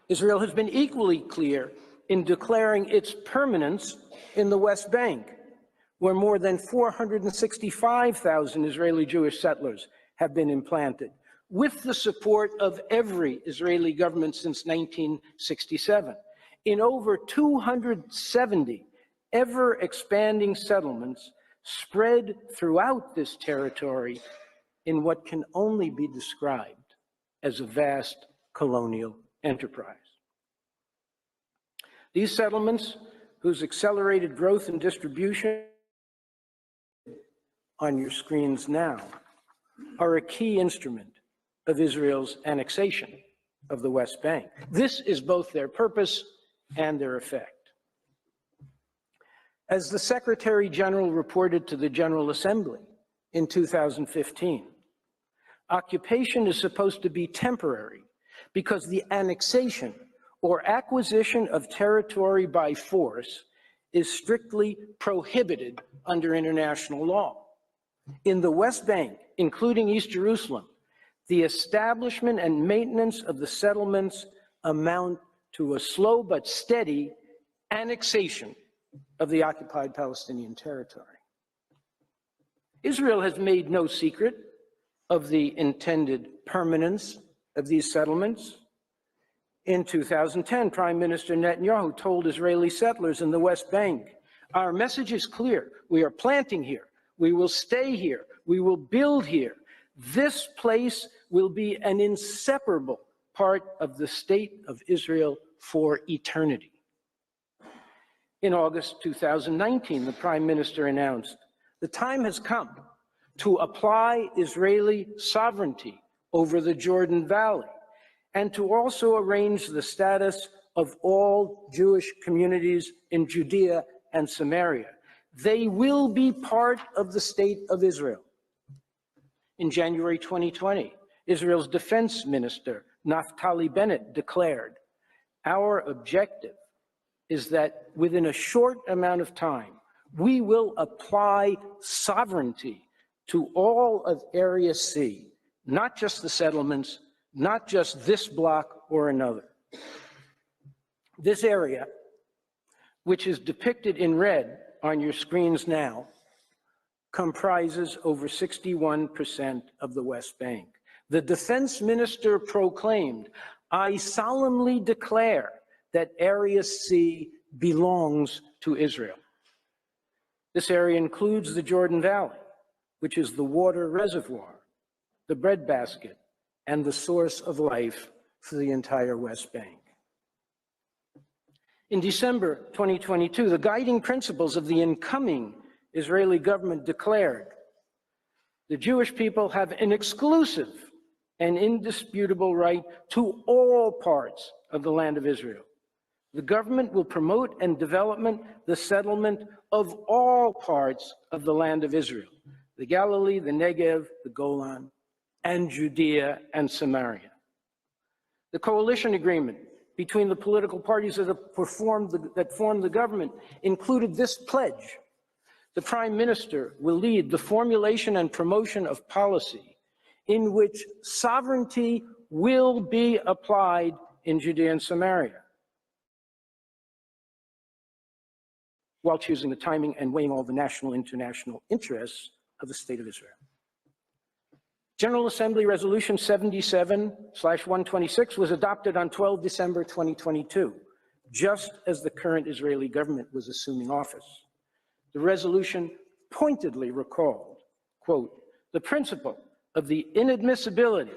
Israel has been equally clear in declaring its permanence in the West Bank, where more than 465,000 Israeli Jewish settlers have been implanted, with the support of every Israeli government since 1967, in over 270 ever-expanding settlements spread throughout this territory in what can only be described as a vast colonial enterprise. These settlements, whose accelerated growth and distribution on your screens now, are a key instrument of Israel's annexation of the West Bank. This is both their purpose and their effect. As the Secretary General reported to the General Assembly in 2015, occupation is supposed to be temporary because the annexation or acquisition of territory by force is strictly prohibited under international law. In the West Bank, including East Jerusalem, the establishment and maintenance of the settlements amount to a slow but steady annexation of the occupied Palestinian territory. Israel has made no secret of the intended permanence of these settlements. In 2010, Prime Minister Netanyahu told Israeli settlers in the West Bank, "Our message is clear. We are planting here. We will stay here. We will build here. This place will be an inseparable part of the state of Israel for eternity." In August 2019, the Prime Minister announced, "The time has come to apply Israeli sovereignty over the Jordan Valley and to also arrange the status of all Jewish communities in Judea and Samaria. They will be part of the state of Israel." In January 2020, Israel's Defense Minister, Naftali Bennett, declared, "Our objective is that within a short amount of time, we will apply sovereignty to all of Area C, not just the settlements, not just this block or another." This area, which is depicted in red on your screens now, comprises over 61% of the West Bank. The defense minister proclaimed, "I solemnly declare that Area C belongs to Israel." This area includes the Jordan Valley, which is the water reservoir, the breadbasket, and the source of life for the entire West Bank. In December 2022, the guiding principles of the incoming Israeli government declared, "The Jewish people have an exclusive and indisputable right to all parts of the land of Israel. The government will promote and develop the settlement of all parts of the land of Israel, the Galilee, the Negev, the Golan, and Judea and Samaria." The coalition agreement between the political parties that formed the government included this pledge: the Prime Minister will lead the formulation and promotion of policy in which sovereignty will be applied in Judea and Samaria, while choosing the timing and weighing all the national and international interests of the State of Israel. General Assembly Resolution 77/126 was adopted on 12 December 2022, just as the current Israeli government was assuming office. The resolution pointedly recalled, quote, "the principle of the inadmissibility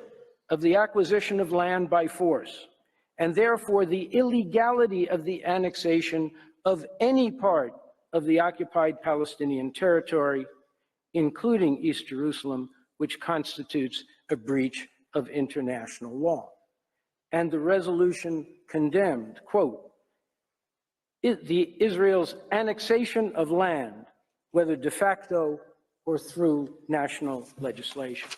of the acquisition of land by force, and therefore the illegality of the annexation of any part of the occupied Palestinian territory, including East Jerusalem, which constitutes a breach of international law." And the resolution condemned, quote, Israel's annexation of land, whether de facto or through national legislation.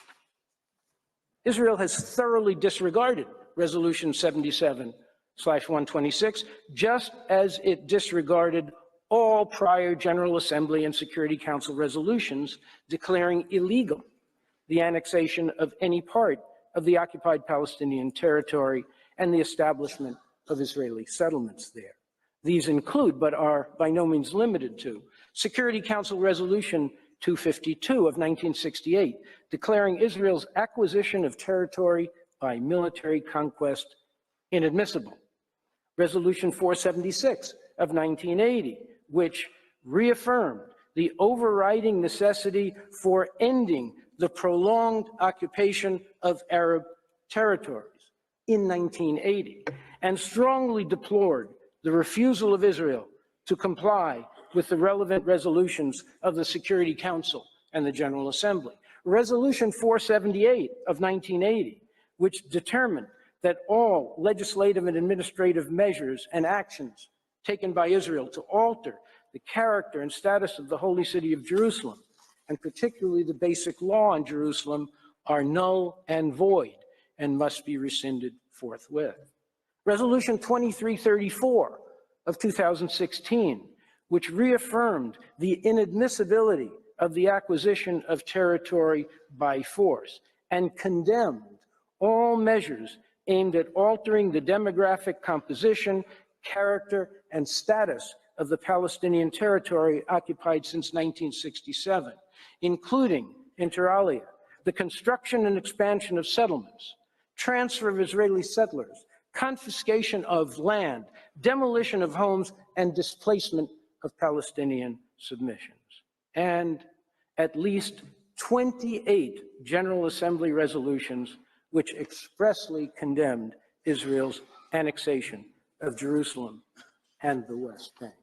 Israel has thoroughly disregarded Resolution 77/126, just as it disregarded all prior General Assembly and Security Council resolutions declaring illegal the annexation of any part of the occupied Palestinian territory and the establishment of Israeli settlements there. These include, but are by no means limited to, Security Council Resolution 252 of 1968, declaring Israel's acquisition of territory by military conquest inadmissible. Resolution 476 of 1980, which reaffirmed the overriding necessity for ending the prolonged occupation of Arab territories in 1980, and strongly deplored the refusal of Israel to comply with the relevant resolutions of the Security Council and the General Assembly. Resolution 478 of 1980, which determined that all legislative and administrative measures and actions taken by Israel to alter the character and status of the Holy City of Jerusalem, and particularly the basic law in Jerusalem, are null and void and must be rescinded forthwith. Resolution 2334 of 2016, which reaffirmed the inadmissibility of the acquisition of territory by force and condemned all measures aimed at altering the demographic composition, character, and status of the Palestinian territory occupied since 1967, including, inter alia, the construction and expansion of settlements, transfer of Israeli settlers, confiscation of land, demolition of homes, and displacement of Palestinian submissions. And at least 28 General Assembly resolutions which expressly condemned Israel's annexation of Jerusalem and the West Bank.